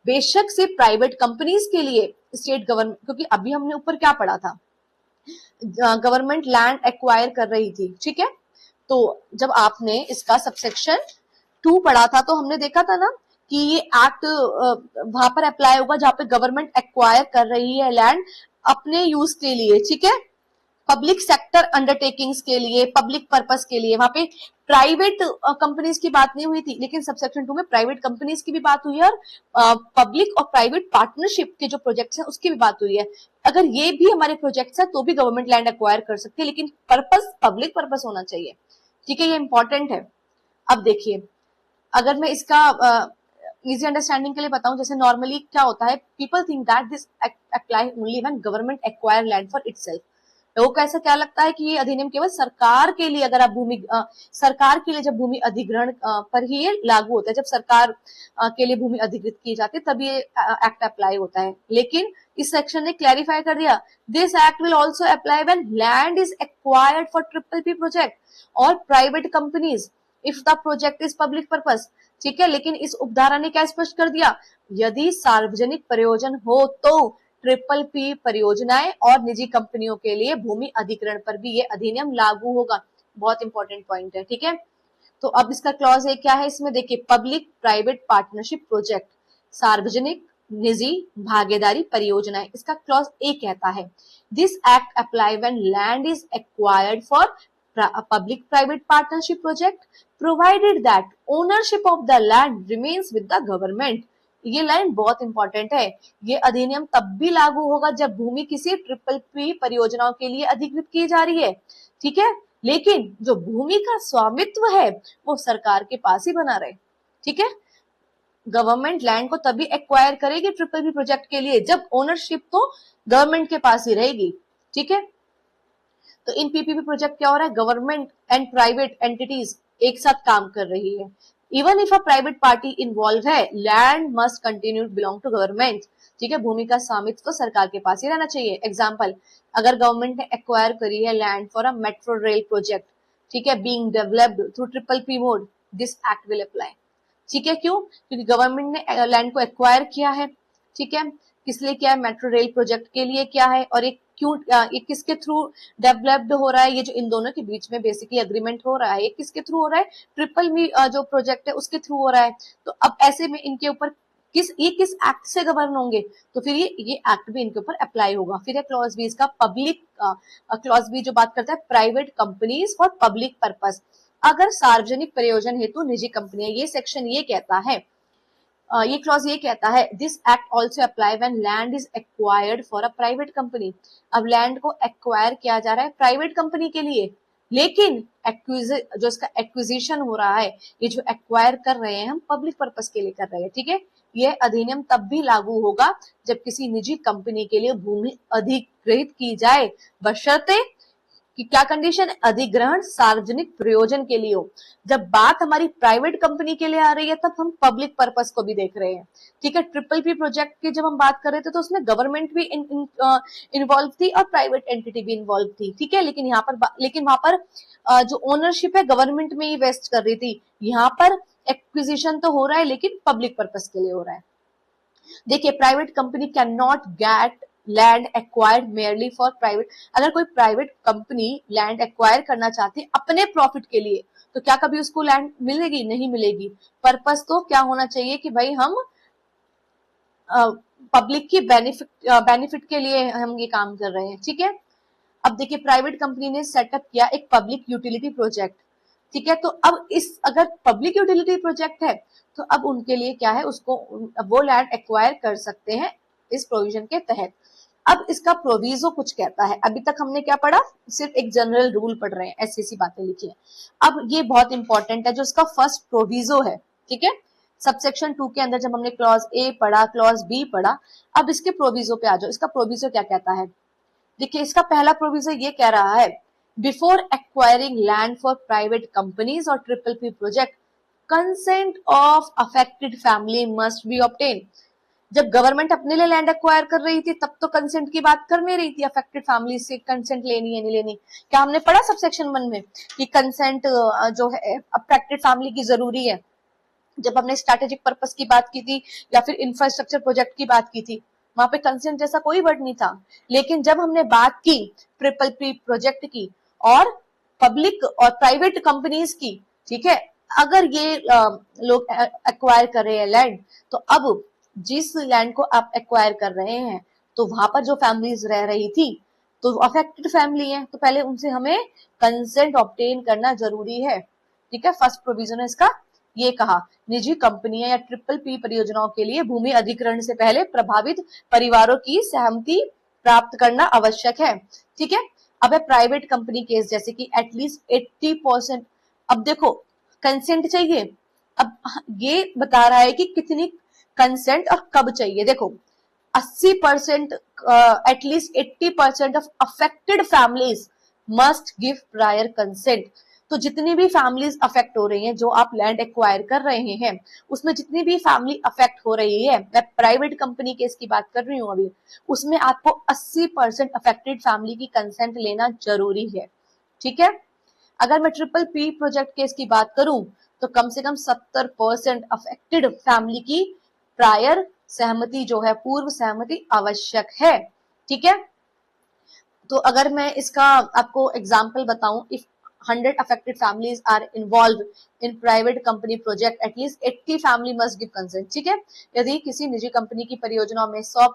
बेशक से प्राइवेट कंपनीज के लिए स्टेट गवर्नमेंट, क्योंकि अभी हमने ऊपर क्या पढ़ा था, गवर्नमेंट लैंड एक्वायर कर रही थी, ठीक है। तो जब आपने इसका सबसेक्शन 2 पढ़ा था तो हमने देखा था ना कि ये एक्ट वहां पर अप्लाई होगा जहां पे गवर्नमेंट एक्वायर कर रही है लैंड अपने यूज के लिए, ठीक है, पब्लिक सेक्टर अंडरटेकिंग्स के लिए, पब्लिक पर्पस के लिए। वहां पे प्राइवेट कंपनीज की बात नहीं हुई थी, लेकिन सबसेक्शन 2 में प्राइवेट कंपनीज की भी बात हुई है और पब्लिक और प्राइवेट पार्टनरशिप के जो प्रोजेक्ट्स हैं उसकी भी बात हुई है। अगर ये भी हमारे प्रोजेक्ट्स है तो भी गवर्नमेंट लैंड एक्वायर कर सकती है, लेकिन पर्पस पब्लिक पर्पस होना चाहिए, ठीक है, ये इंपॉर्टेंट है। अब देखिए अगर मैं इसका इजी अंडरस्टैंडिंग के लिए बताऊं, जैसे नॉर्मली क्या होता है, people think that this apply only when government acquire land for itself. लोगों को ऐसा क्या लगता है कि ये अधिनियम केवल सरकार के लिए, अगर आप सरकार के लिए जब भूमि अधिग्रहण पर ही ये लागू होता है, जब सरकार के लिए भूमि अधिग्रहित की जाती है तब ये एक्ट अप्लाई होता है। लेकिन इस सेक्शन ने क्लैरिफाई कर दिया this act will also apply when land is acquired for triple P project और private companies if the project is public purpose, ठीक है। लेकिन इस उपधारा ने क्या स्पष्ट कर दिया, यदि सार्वजनिक प्रयोजन हो तो ट्रिपल पी परियोजनाएं और निजी कंपनियों के लिए भूमि अधिग्रहण पर भी ये अधिनियम लागू होगा। बहुत इंपॉर्टेंट पॉइंट है, ठीक है। तो अब इसका क्लॉज ए क्या है, इसमें देखिए पब्लिक प्राइवेट पार्टनरशिप प्रोजेक्ट, सार्वजनिक निजी भागीदारी परियोजनाएं, इसका क्लॉज ए कहता है this act apply when land is acquired for public private partnership project provided that ownership of the land remains with the government। ये लाइन बहुत इंपॉर्टेंट है। ये अधिनियम तब भी लागू होगा जब भूमि किसी ट्रिपल पी परियोजनाओं के लिए अधिकृत की जा रही है, ठीक है, लेकिन जो भूमि का स्वामित्व है वो सरकार के पास ही बना रहे, ठीक है। गवर्नमेंट लैंड को तभी एक्वायर करेगी ट्रिपल पी प्रोजेक्ट के लिए जब ओनरशिप तो गवर्नमेंट के पास ही रहेगी, ठीक है। तो इन पीपीपी प्रोजेक्ट क्या हो रहा है, गवर्नमेंट एंड प्राइवेट एंटिटीज एक साथ काम कर रही है। Even if a private party involve है, land must continue belong to government, ठीक है, भूमि का स्वामित्व तो सरकार के पास ही रहना चाहिए। एग्जाम्पल, अगर गवर्नमेंट ने एक्वायर करी है land for a metro rail project, ठीक है, being developed through triple P mode, this act will apply, ठीक है। क्यों? क्योंकि गवर्नमेंट ने लैंड को एक्वायर किया है, ठीक है, किस लिए किया है, मेट्रो रेल प्रोजेक्ट के लिए किया है, और एक क्यों, ये किसके थ्रू डेवलप्ड हो रहा है, ये जो इन दोनों के बीच में बेसिकली एग्रीमेंट हो रहा है, ये किसके थ्रू हो रहा है, ट्रिपल मी जो प्रोजेक्ट है उसके थ्रू हो रहा है। तो अब ऐसे में इनके ऊपर किस एक्ट से गवर्न होंगे, तो फिर ये एक्ट भी इनके ऊपर अप्लाई होगा। फिर है क्लॉज बी इसका पब्लिक, क्लॉज बी जो बात करता है private companies for public purpose, अगर सार्वजनिक प्रयोजन हेतु निजी कंपनियां, ये सेक्शन ये कहता है, ये क्लॉज ये कहता है this act also apply when land is acquired for a private company. अब लैंड को एक्वायर किया जा रहा है प्राइवेट कंपनी के लिए, लेकिन जो इसका एक्विजिशन हो रहा है, ये जो एक्वायर कर रहे हैं हम पब्लिक पर्पस के लिए कर रहे हैं, ठीक है। यह अधिनियम तब भी लागू होगा जब किसी निजी कंपनी के लिए भूमि अधिग्रहित की जाए, बशर्ते कि क्या कंडीशन है, अधिग्रहण सार्वजनिक प्रयोजन के लिए हो। जब बात हमारी प्राइवेट कंपनी के लिए आ रही है तब हम पब्लिक पर्पस को भी देख रहे हैं, ठीक है। ट्रिपल पी प्रोजेक्ट की जब हम बात कर रहे थे तो उसमें गवर्नमेंट भी इन्वॉल्व थी और प्राइवेट एंटिटी भी इन्वॉल्व थी, ठीक है। लेकिन वहां पर जो ओनरशिप है गवर्नमेंट में ही वेस्ट कर रही थी। यहाँ पर एक्विजिशन तो हो रहा है लेकिन पब्लिक पर्पस के लिए हो रहा है। देखिए, private company can not gate land acquired merely for private. अगर कोई प्राइवेट कंपनी लैंड एक्वायर करना चाहती है अपने प्रॉफिट के लिए, तो क्या कभी उसको लैंड मिलेगी? नहीं मिलेगी। पर्पस तो क्या होना चाहिए कि भाई हम पब्लिक की बेनिफिट के लिए हम ये काम कर रहे हैं, ठीक है। अब देखिए, प्राइवेट कंपनी ने सेटअप किया एक पब्लिक यूटिलिटी प्रोजेक्ट, ठीक है। तो अब अगर पब्लिक यूटिलिटी प्रोजेक्ट है तो अब उनके लिए क्या है, उसको वो लैंड एक्वायर कर सकते हैं इस प्रोविजन के तहत। अब इसका प्रोविजो कुछ कहता है। अभी तक हमने क्या पढ़ा? सिर्फ एक जनरल रूल पढ़ रहे हैं, ऐसी ऐसी बातें लिखी है। अब ये बहुत इंपॉर्टेंट है, जो इसका फर्स्ट प्रोविजो है, ठीक है। सबसेक्शन 2 के अंदर जब हमने क्लॉज ए पढ़ा, क्लॉज बी पढ़ा, अब इसके प्रोविजो पे आ जाओ। इसका प्रोविजो क्या कहता है? देखिए, इसका पहला प्रोविजन ये कह रहा है, before acquiring land for private companies और triple P project, consent of affected family must be obtain. जब गवर्नमेंट अपने लिए लैंड एक्वायर कर रही थी तब तो कंसेंट की बात कर नहीं रही थी, अफेक्टेड फैमिली से कंसेंट लेनी है नहीं लेनी। क्या हमने पढ़ा सबसेक्शन 1 में कि कंसेंट जो है अफेक्टेड फैमिली की जरूरी है? जब हमने स्ट्रैटेजिक पर्पस की बात की थी या फिर इंफ्रास्ट्रक्चर प्रोजेक्ट की बात की थी, वहां पे कंसेंट जैसा कोई वर्ड नहीं था। लेकिन जब हमने बात की ट्रिपल पी प्रोजेक्ट की और पब्लिक और प्राइवेट कंपनीज की, ठीक है, अगर ये लोग एक्वायर कर रहे हैं लैंड, तो अब जिस लैंड को आप एक्वायर कर रहे हैं तो वहां पर जो फैमिलीज रह रही थी तो अफेक्टेड फैमिली है, तो पहले उनसे हमें कंसेंट ऑब्टेन करना जरूरी है, ठीक है। फर्स्ट प्रोविजन है इसका ये कहा, निजी कंपनियां या ट्रिपल पी परियोजनाओं के लिए भूमि अधिग्रहण से पहले प्रभावित परिवारों की सहमति प्राप्त करना आवश्यक है, ठीक है। अब है प्राइवेट कंपनी केस, जैसे कि एटलीस्ट 80%। अब देखो, कंसेंट चाहिए। अब ये बता रहा है कि कितनी कंसेंट और कब चाहिए। देखो, 80% at least 80% of affected families must give prior consent. तो जितनी भी फैमिलीज अफेक्ट हो रही हैं, जो आप लैंड एक्वायर कर रहे हैं, उसमें जितनी भी फैमिली अफेक्ट हो रही है, मैं प्राइवेट कंपनी केस की बात कर रही हूँ अभी, उसमें आपको 80% अफेक्टेड फैमिली की कंसेंट लेना जरूरी है, ठीक है। अगर मैं ट्रिपल पी प्रोजेक्ट केस की बात करूं तो कम से कम 70% अफेक्टेड फैमिली की प्रायर सहमति जो है, पूर्व सहमति आवश्यक है, ठीक है। तो अगर मैं इसका आपको एग्जांपल बताऊं, if 100 affected families are involved in private company project, at least 80 family must give consent, ठीक है। यदि किसी निजी कंपनी की परियोजनाओं में 100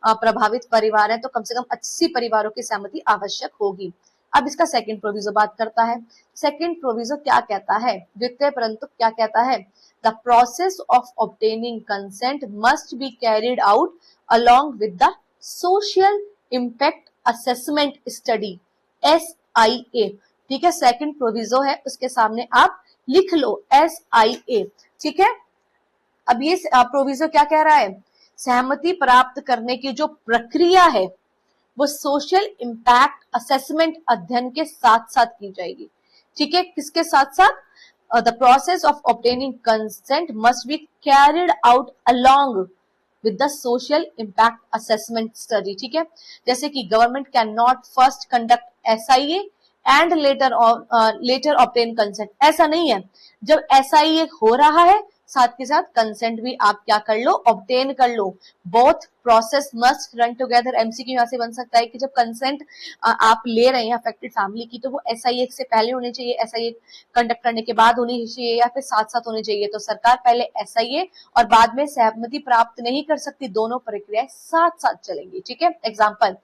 प्रभावित परिवार हैं तो कम से कम 80 परिवारों की सहमति आवश्यक होगी। अब इसका सेकंड प्रोविजो बात करता है। सेकंड प्रोविजो क्या कहता है? द्वितीय परंतु क्या कहता है? The process of obtaining consent must be carried out along with the social impact assessment study, SIA, ठीक है। सेकंड प्रोविजो है, उसके सामने आप लिख लो SIA, ठीक है। अब ये प्रोविजो क्या कह रहा है? सहमति प्राप्त करने की जो प्रक्रिया है वो सोशल इम्पैक्ट असेसमेंट अध्ययन के साथ साथ की जाएगी, ठीक है। किसके साथ साथ? The process of obtaining consent must be carried out along with the social impact assessment study, ठीक है। जैसे कि government can not first conduct SIA and later obtain consent, ऐसा नहीं है। जब SIA हो रहा है साथ के साथ कंसेंट भी आप क्या कर लो? ऑब्टेन कर लो। Both process must run together. MCQ यहाँ से बन सकता है कि जब कंसेंट आप ले रहे हैं अफेक्टेड फैमिली की, तो वो SIA से पहले होनी चाहिए, SIA कंडक्ट करने के बाद होनी चाहिए, या फिर साथ साथ होनी चाहिए। तो सरकार पहले SIA और बाद में सहमति प्राप्त नहीं कर सकती, दोनों प्रक्रियाएं साथ साथ चलेंगी, ठीक है। Example,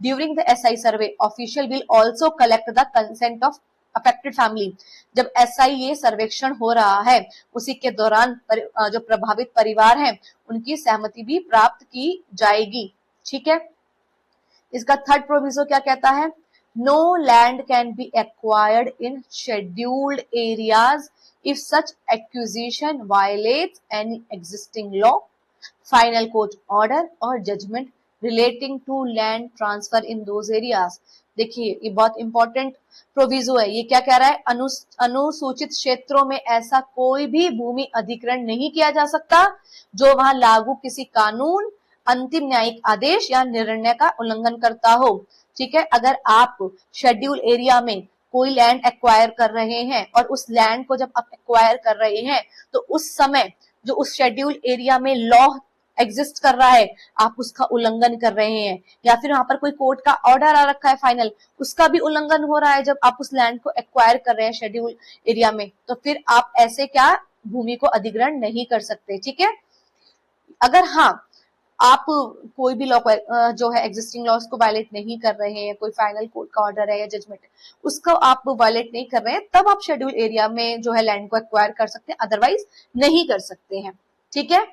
during the SI survey official will also collect the consent of affected family. जब SIA सर्वेक्षण हो रहा है उसी के दौरान जो प्रभावित परिवार हैं उनकी सहमति भी प्राप्त की जाएगी, ठीक है। इसका थर्ड प्रोविजो क्या कहता है? No land can be acquired in scheduled areas if such acquisition violates any existing law, final court order or judgment relating to land transfer in those areas. देखिए ये बहुत इंपॉर्टेंट प्रोविजो है। ये क्या कह रहा है, अनुसूचित क्षेत्रों में ऐसा कोई भी भूमि अधिग्रहण नहीं किया जा सकता जो वहां लागू किसी कानून, अंतिम न्यायिक आदेश या निर्णय का उल्लंघन करता हो। ठीक है, अगर आप शेड्यूल एरिया में कोई लैंड एक्वायर कर रहे हैं और उस लैंड को जब आप एक्वायर कर रहे हैं तो उस समय जो उस शेड्यूल एरिया में लॉ एग्जिस्ट कर रहा है आप उसका उल्लंघन कर रहे हैं, या फिर वहां पर कोई कोर्ट का ऑर्डर आ रखा है फाइनल, उसका भी उल्लंघन हो रहा है जब आप उस लैंड को एक्वायर कर रहे हैं शेड्यूल एरिया में, तो फिर आप ऐसे क्या भूमि को अधिग्रहण नहीं कर सकते। ठीक है, अगर हाँ आप कोई भी लॉ जो है एग्जिस्टिंग लॉज को वायलेट नहीं कर रहे हैं, कोई फाइनल कोर्ट का ऑर्डर है या जजमेंट है उसको आप वायलेट नहीं कर रहे हैं, तब आप शेड्यूल एरिया में जो है लैंड को एक्वायर कर सकते हैं, अदरवाइज नहीं कर सकते हैं। ठीक है,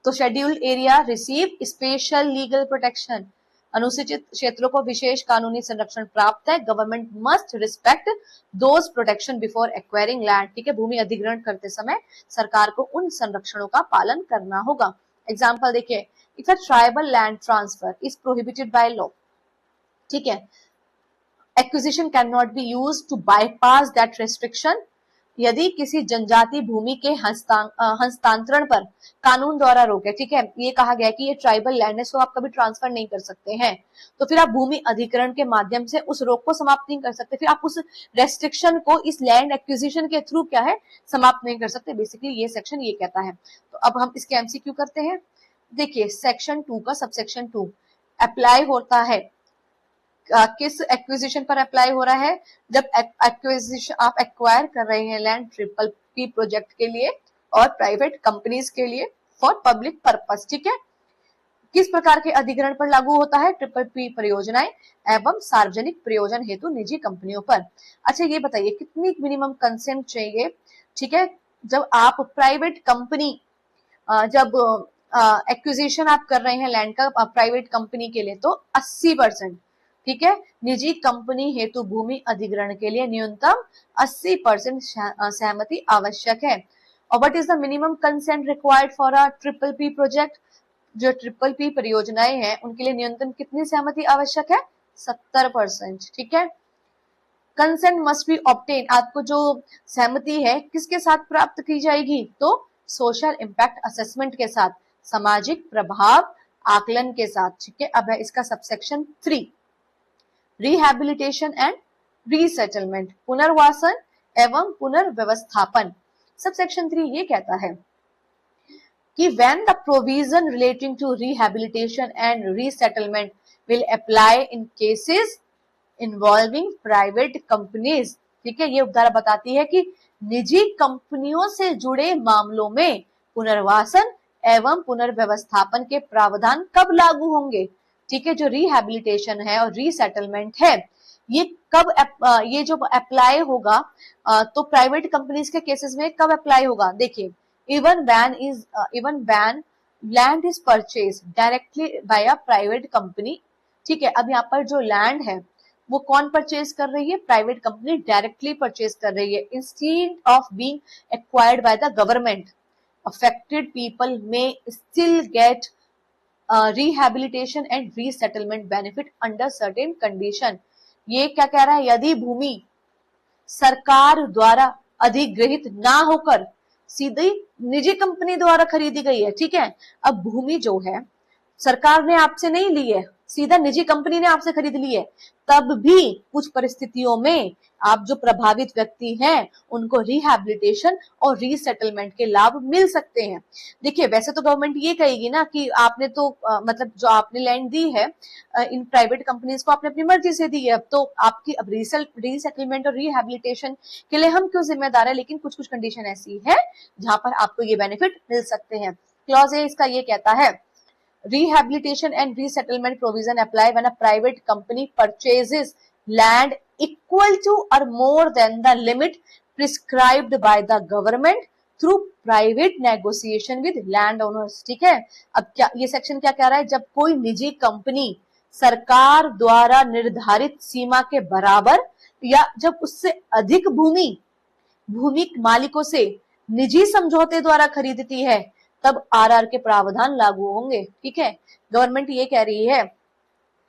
तो schedule area receive special legal protection, अनुसूचित क्षेत्रों को विशेष कानूनी संरक्षण प्राप्त है। Government must respect those protection before acquiring land. ठीक है, भूमि अधिग्रहण करते समय सरकार को उन संरक्षणों का पालन करना होगा। एग्जाम्पल देखिए, if a tribal land transfer is prohibited by law, ठीक है, acquisition can not be used to bypass that restriction. यदि किसी जनजाति भूमि के हस्तांतरण पर कानून द्वारा रोक है, ठीक है, ये कहा गया कि ये ट्राइबल लैंड है, सो आप कभी ट्रांसफर नहीं कर सकते हैं, तो फिर आप भूमि अधिग्रहण के माध्यम से उस रोक को समाप्त नहीं कर सकते, फिर आप उस रेस्ट्रिक्शन को इस लैंड एक्विजिशन के थ्रू क्या है समाप्त नहीं कर सकते। बेसिकली ये सेक्शन ये कहता है। तो अब हम इसके एमसीक्यू करते हैं। देखिए सेक्शन 2 का सबसेक्शन 2 अप्लाई होता है किस एक्विजिशन पर अप्लाई हो रहा है, जब एक्विजिशन आप एक्वायर कर रहे हैं लैंड ट्रिपल पी प्रोजेक्ट के लिए और प्राइवेट कंपनीज के लिए फॉर पब्लिक पर्पस। ठीक है, किस प्रकार के अधिग्रहण पर लागू होता है, ट्रिपल पी परियोजनाएं एवं सार्वजनिक प्रयोजन हेतु निजी कंपनियों पर। अच्छा ये बताइए कितनी मिनिमम कंसेंट चाहिए। ठीक है, जब आप प्राइवेट कंपनी जब एक्विजिशन आप कर रहे हैं लैंड का प्राइवेट कंपनी के लिए तो 80%, ठीक है, निजी कंपनी हेतु भूमि अधिग्रहण के लिए न्यूनतम 80% सहमति आवश्यक है। और what is the minimum consent required for a triple P project, जो ट्रिपल पी परियोजनाएं हैं उनके लिए न्यूनतम कितनी सहमति आवश्यक है, 70%। ठीक है, कंसेंट मस्ट बी ऑब्टेन, आपको जो सहमति है किसके साथ प्राप्त की जाएगी, तो सोशल इंपैक्ट असेसमेंट के साथ, सामाजिक प्रभाव आकलन के साथ। ठीक है, अब है इसका सबसेक्शन 3 रिहैबिलिटेशन एंड रीसेटलमेंट, पुनर्वासन एवं पुनर्व्यवस्थापन। सबसेक्शन 3 ये कहता है कि when the provision relating to rehabilitation and resettlement will apply in cases involving private companies। ठीक है, ये उपधारा बताती है कि निजी कंपनियों से जुड़े मामलों में पुनर्वासन एवं पुनर्व्यवस्थापन के प्रावधान कब लागू होंगे। ठीक है, जो रिहैबिलिटेशन है और रीसेटलमेंट है ये कब ये जो अप्लाई होगा तो प्राइवेट कंपनीज के केसेस में कब अप्लाई होगा। देखिए even when land is purchased directly by a private company। ठीक है, अब यहाँ पर जो लैंड है वो कौन परचेज कर रही है, प्राइवेट कंपनी डायरेक्टली परचेज कर रही है, instead of being acquired by the government. Affected people may still get rehabilitation and resettlement benefit under certain condition. ये क्या कह रहा है, यदि भूमि सरकार द्वारा अधिग्रहित ना होकर सीधी निजी कंपनी द्वारा खरीदी गई है, ठीक है, अब भूमि जो है सरकार ने आपसे नहीं ली है, सीधा निजी कंपनी ने आपसे खरीद ली है, तब भी कुछ परिस्थितियों में आप जो प्रभावित व्यक्ति हैं उनको रिहैबिलिटेशन और रीसेटलमेंट के लाभ मिल सकते हैं। देखिए वैसे तो गवर्नमेंट ये कहेगी ना कि आपने तो मतलब जो आपने लैंड दी है इन प्राइवेट कंपनीज को आपने अपनी मर्जी से दी है, अब तो आपकी अब रीसेटलमेंट और रिहैबिलिटेशन के लिए हम क्यों जिम्मेदार है, लेकिन कुछ कुछ कंडीशन ऐसी है जहां पर आपको ये बेनिफिट मिल सकते हैं। क्लॉज ए इसका ये कहता है rehabilitation and resettlement provision apply when a private company purchases land equal to or more than the limit prescribed by the government through private negotiation with landowners। ठीक है, अब क्या ये सेक्शन क्या कह रहा है, जब कोई निजी कंपनी सरकार द्वारा निर्धारित सीमा के बराबर या जब उससे अधिक भूमि मालिकों से निजी समझौते द्वारा खरीदती है, तब आरआर के प्रावधान लागू होंगे। ठीक है, गवर्नमेंट ये कह रही है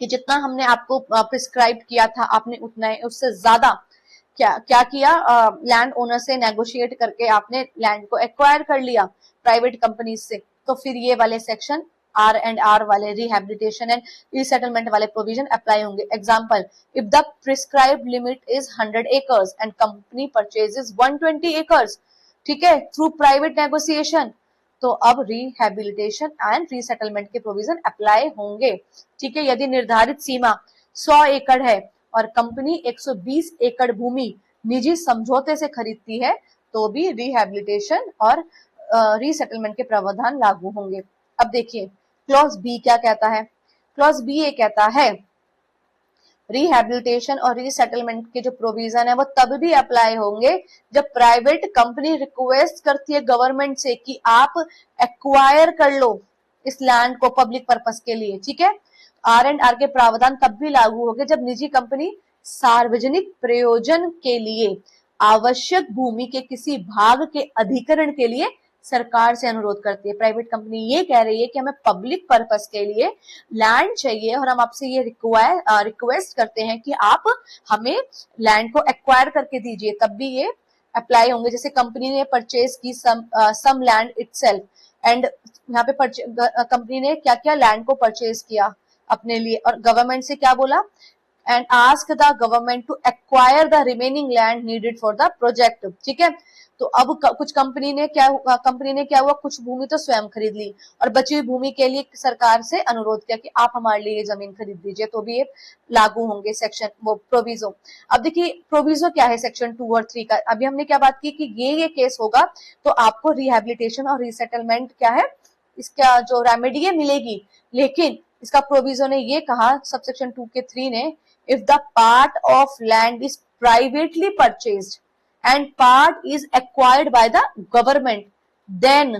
कि जितना हमने आपको प्रिस्क्राइब किया था आपने उतना उससे ज्यादा क्या क्या किया, लैंड ओनर से नेगोशिएट करके आपने लैंड को एक्वायर कर लिया प्राइवेट कंपनी से, तो फिर ये वाले सेक्शन R&R वाले रिहेबिलिटेशन एंड रीसेटलमेंट वाले प्रोविजन अप्लाई होंगे। Example, if the prescribed limit is 100 acres and company purchases 120 acres, ठीक है, थ्रू प्राइवेट नेगोशिएशन, तो अब रिहेबिलिटेशन एंड रीसेटलमेंट के प्रोविजन अप्लाई होंगे। ठीक है, यदि निर्धारित सीमा 100 एकड़ है और कंपनी 120 एकड़ भूमि निजी समझौते से खरीदती है, तो भी रिहेबिलिटेशन और रीसेटलमेंट के प्रावधान लागू होंगे। अब देखिए क्लॉज बी क्या कहता है। क्लॉज बी ये कहता है रिहेबिलिटेशन और रीसेटलमेंट के जो प्रोविजन है वो तब भी अप्लाई होंगे जब प्राइवेट कंपनी रिक्वेस्ट करती है गवर्नमेंट से कि आप एक्वायर कर लो इस लैंड को पब्लिक पर्पस के लिए। ठीक है, R&R के प्रावधान तब भी लागू होंगे जब निजी कंपनी सार्वजनिक प्रयोजन के लिए आवश्यक भूमि के किसी भाग के अधिग्रहण के लिए सरकार से अनुरोध करती है। प्राइवेट कंपनी ये कह रही है कि हमें पब्लिक पर्पस के लिए लैंड चाहिए और हम आपसे ये रिक्वेस्ट करते हैं कि आप हमें लैंड को एक्वायर करके दीजिए, तब भी ये अप्लाई होंगे। जैसे कंपनी ने परचेज की सम लैंड इटसेल्फ, एंड यहाँ पे कंपनी ने क्या क्या लैंड को परचेज किया अपने लिए और गवर्नमेंट से क्या बोला, and ask the government to acquire the remaining land needed for the project. ठीक है, तो अब कुछ कंपनी ने क्या हुआ, कुछ भूमि तो स्वयं खरीद ली और बची हुई भूमि के लिए सरकार से अनुरोध किया कि आप हमारे लिए जमीन खरीद दीजिए, तो भी ये लागू होंगे सेक्शन वो प्रोविजो। अब देखिए प्रोविजो क्या है सेक्शन 2 और 3 का। अभी हमने क्या बात की कि ये केस होगा तो आपको रिहेबिलिटेशन और रीसेटलमेंट क्या है इसका जो रेमेडी है मिलेगी, लेकिन इसका प्रोविजो ने ये कहा सबसेक्शन 2 के 3 ने, if the part of land is privately purchased and part is acquired by the government, then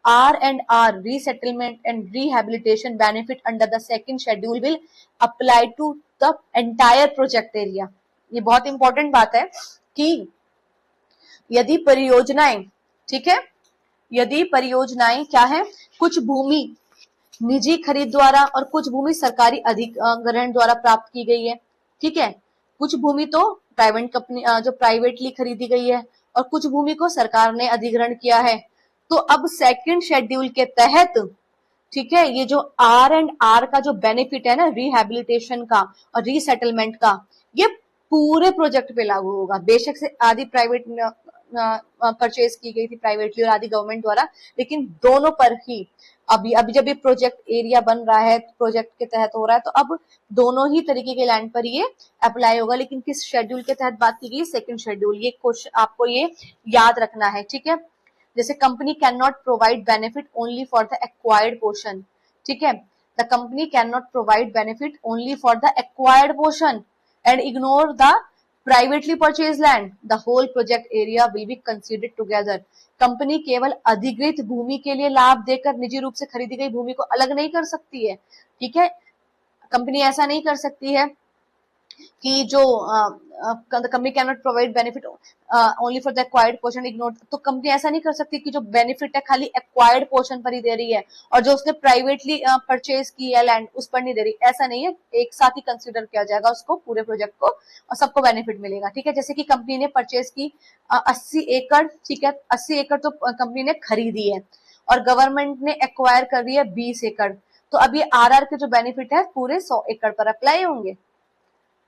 R&R resettlement and rehabilitation benefit under the second schedule will apply to the entire project area। ये बहुत important बात है कि यदि परियोजनाएं, ठीक है, यदि परियोजनाएं क्या है, कुछ भूमि निजी खरीद द्वारा और कुछ भूमि सरकारी अधिग्रहण द्वारा प्राप्त की गई है। ठीक है, कुछ भूमि तो प्राइवेट कंपनी जो प्राइवेटली खरीदी गई है और कुछ भूमि को सरकार ने अधिग्रहण किया है, तो अब सेकंड शेड्यूल के तहत, ठीक है, ये जो R&R का जो बेनिफिट है ना रिहेबिलिटेशन का और रीसेटलमेंट का, ये पूरे प्रोजेक्ट पे लागू होगा। बेशक से आधी प्राइवेट परचेज की गई थी प्राइवेटली और आधी गवर्नमेंट द्वारा, लेकिन दोनों पर ही अभी जब ये प्रोजेक्ट एरिया बन रहा है, प्रोजेक्ट के तहत हो रहा है, तो अब दोनों ही तरीके के लैंड पर ये अप्लाई होगा। लेकिन किस शेड्यूल के तहत बात की गई, सेकंड शेड्यूल। ये क्वेश्चन आपको ये याद रखना है। ठीक है, जैसे company can not provide benefit only for the acquired portion. ठीक है, the company can not provide benefit only for the acquired portion and ignore the privately purchase land, the whole project area will be considered together. Company केवल अधिकृत भूमि के लिए लाभ देकर निजी रूप से खरीदी गई भूमि को अलग नहीं कर सकती है। ठीक है, कंपनी ऐसा नहीं कर सकती है कि जो company can not provide benefit only for the acquired portion ignore, तो कंपनी ऐसा नहीं कर सकती कि जो बेनिफिट है खाली एक्वायर्ड पोर्शन पर ही दे रही है और जो उसने प्राइवेटली परचेज की है लैंड उस पर नहीं दे रही। ऐसा नहीं है, एक साथ ही कंसीडर किया जाएगा उसको, पूरे प्रोजेक्ट को, और सबको बेनिफिट मिलेगा। ठीक है, जैसे कि कंपनी ने परचेज की 80 एकड़, ठीक है, 80 एकड़ तो कंपनी ने खरीदी है और गवर्नमेंट ने एक्वायर कर रही है 20 एकड़, तो अब ये RR के जो बेनिफिट है पूरे 100 एकड़ पर अप्लाई होंगे।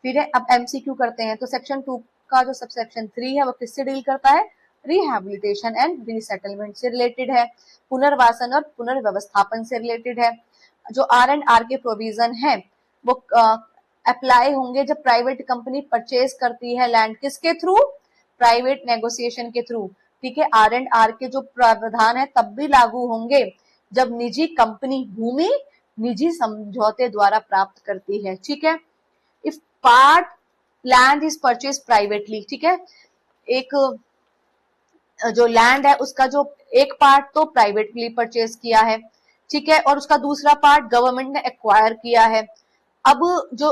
फिर है, अब MCQ करते हैं। तो सेक्शन 2 का जो सबसेक्शन 3 है वो किससे डील करता है, रिहेबिलिटेशन एंड रीसेटलमेंट से रिलेटेड है, पुनर्वासन और पुनर्व्यवस्थापन से रिलेटेड है। जो R&R के प्रोविजन है वो अप्लाई होंगे जब प्राइवेट कंपनी परचेज करती है लैंड, किसके थ्रू, प्राइवेट नेगोशिएशन के थ्रू। ठीक है, R&R के जो प्रावधान है तब भी लागू होंगे जब निजी कंपनी भूमि निजी समझौते द्वारा प्राप्त करती है। ठीक है, if part land is purchase privately, ठीक है, एक जो लैंड है उसका जो एक पार्ट तो प्राइवेटली परचेज किया है, ठीक है, और उसका दूसरा पार्ट गवर्नमेंट ने एक्वायर किया है, अब जो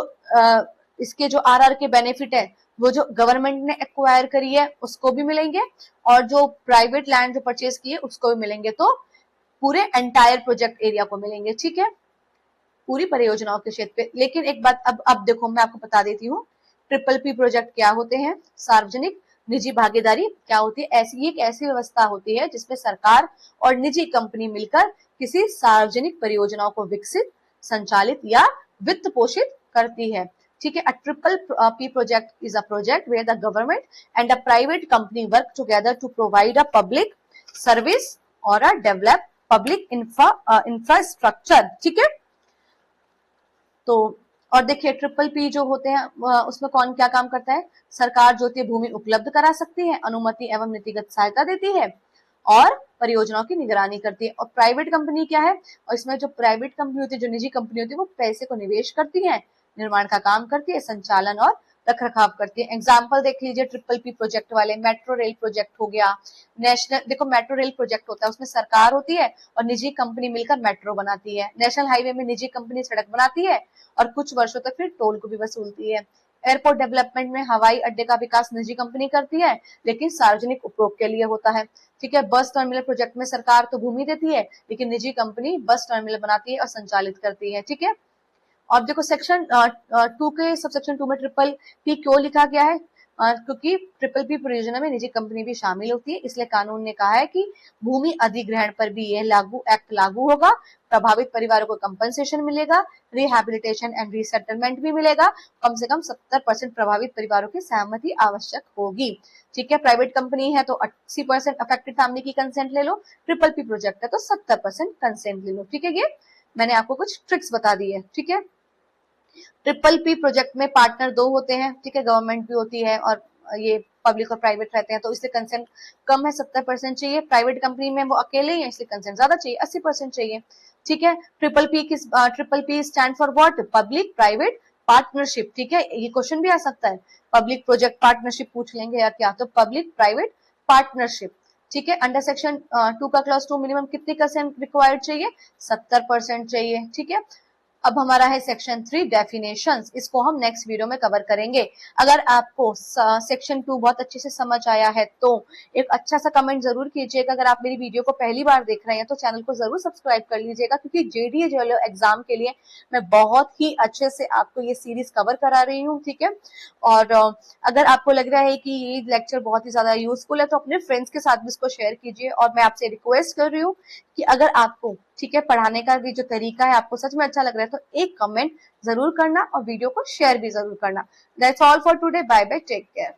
इसके जो आरआर के बेनिफिट है वो जो गवर्नमेंट ने एक्वायर करी है उसको भी मिलेंगे, और जो प्राइवेट लैंड जो परचेज की है उसको भी मिलेंगे, तो पूरे एंटायर प्रोजेक्ट एरिया को मिलेंगे, ठीक है, पूरी परियोजनाओं के क्षेत्र पे। लेकिन एक बात अब देखो मैं आपको बता देती हूँ, ट्रिपल पी प्रोजेक्ट क्या होते हैं, सार्वजनिक निजी भागीदारी क्या होती है। ऐसी एक ऐसी व्यवस्था होती है जिसमें सरकार और निजी कंपनी मिलकर किसी सार्वजनिक परियोजनाओं को विकसित, संचालित या वित्त पोषित करती है, ठीक है। A triple P project is a project where the government and a private company work together to provide a public service और अ डेवलप पब्लिक इंफ्रास्ट्रक्चर, ठीक है। तो और देखिए ट्रिपल पी जो होते हैं उसमें कौन क्या काम करता है, सरकार जो होती है भूमि उपलब्ध करा सकती है, अनुमति एवं नीतिगत सहायता देती है और परियोजनाओं की निगरानी करती है। और प्राइवेट कंपनी क्या है, और इसमें जो प्राइवेट कंपनी होती है, जो निजी कंपनी होती है, वो पैसे को निवेश करती है, निर्माण का काम करती है, संचालन और रख रखाव करती है। एग्जाम्पल देख लीजिए ट्रिपल पी प्रोजेक्ट वाले, मेट्रो रेल प्रोजेक्ट हो गया, नेशनल, देखो मेट्रो रेल प्रोजेक्ट होता है उसमें सरकार होती है और निजी कंपनी मिलकर मेट्रो बनाती है। नेशनल हाईवे में निजी कंपनी सड़क बनाती है और कुछ वर्षों तक फिर टोल को भी वसूलती है। एयरपोर्ट डेवलपमेंट में हवाई अड्डे का विकास निजी कंपनी करती है लेकिन सार्वजनिक उपयोग के लिए होता है, ठीक है। बस टर्मिनल प्रोजेक्ट में सरकार तो भूमि देती है लेकिन निजी कंपनी बस टर्मिनल बनाती है और संचालित करती है, ठीक है। अब देखो सेक्शन 2 के सबसेक्शन 2 में ट्रिपल पी क्यों लिखा गया है, क्योंकि ट्रिपल पी परियोजना में निजी कंपनी भी शामिल होती है, इसलिए कानून ने कहा है कि भूमि अधिग्रहण पर भी यह एक्ट लागू होगा, प्रभावित परिवारों को कंपनसेशन मिलेगा, रिहैबिलिटेशन एंड रीसेटलमेंट भी मिलेगा, कम से कम 70% प्रभावित परिवारों की सहमति आवश्यक होगी, ठीक है। प्राइवेट कंपनी है तो 80% अफेक्टेड फैमिली की कंसेंट ले लो, ट्रिपल पी प्रोजेक्ट है तो 70% कंसेंट ले लो, ठीक है। ये मैंने आपको कुछ ट्रिक्स बता दी है, ठीक है। ट्रिपल पी प्रोजेक्ट में पार्टनर 2 होते हैं, ठीक है, गवर्नमेंट भी होती है और ये पब्लिक और प्राइवेट रहते हैं, तो इसलिए कंसेंट कम है, 70% चाहिए। प्राइवेट कंपनी में वो अकेले ही है इसलिए कंसेंट ज्यादा चाहिए, 80% चाहिए, ठीक है। Triple P stand for what, public private partnership, ठीक है। ये क्वेश्चन भी आ सकता है, पब्लिक प्रोजेक्ट पार्टनरशिप पूछ लेंगे या क्या, तो पब्लिक प्राइवेट पार्टनरशिप, ठीक है। अंडर सेक्शन 2 का क्लॉज 2 मिनिमम कितनी परसेंट रिक्वायर्ड चाहिए, 70% चाहिए, ठीक है। अब हमारा है सेक्शन 3 डेफिनेशंस, इसको हम नेक्स्ट वीडियो में कवर करेंगे। अगर आपको सेक्शन 2 बहुत अच्छे से समझ आया है तो एक अच्छा सा कमेंट जरूर कीजिएगा। अगर आप मेरी वीडियो को पहली बार देख रहे हैं तो चैनल को जरूर सब्सक्राइब कर लीजिएगा, क्योंकि जेडीए जो एग्जाम के लिए मैं बहुत ही अच्छे से आपको ये सीरीज कवर करा रही हूँ, ठीक है। और अगर आपको लग रहा है कि ये लेक्चर बहुत ही ज्यादा यूजफुल है तो अपने फ्रेंड्स के साथ भी इसको शेयर कीजिए। और मैं आपसे रिक्वेस्ट कर रही हूँ कि अगर आपको, ठीक है, पढ़ाने का भी जो तरीका है आपको सच में अच्छा लग रहा है तो एक कमेंट जरूर करना और वीडियो को शेयर भी जरूर करना। That's all for today, bye bye, take care.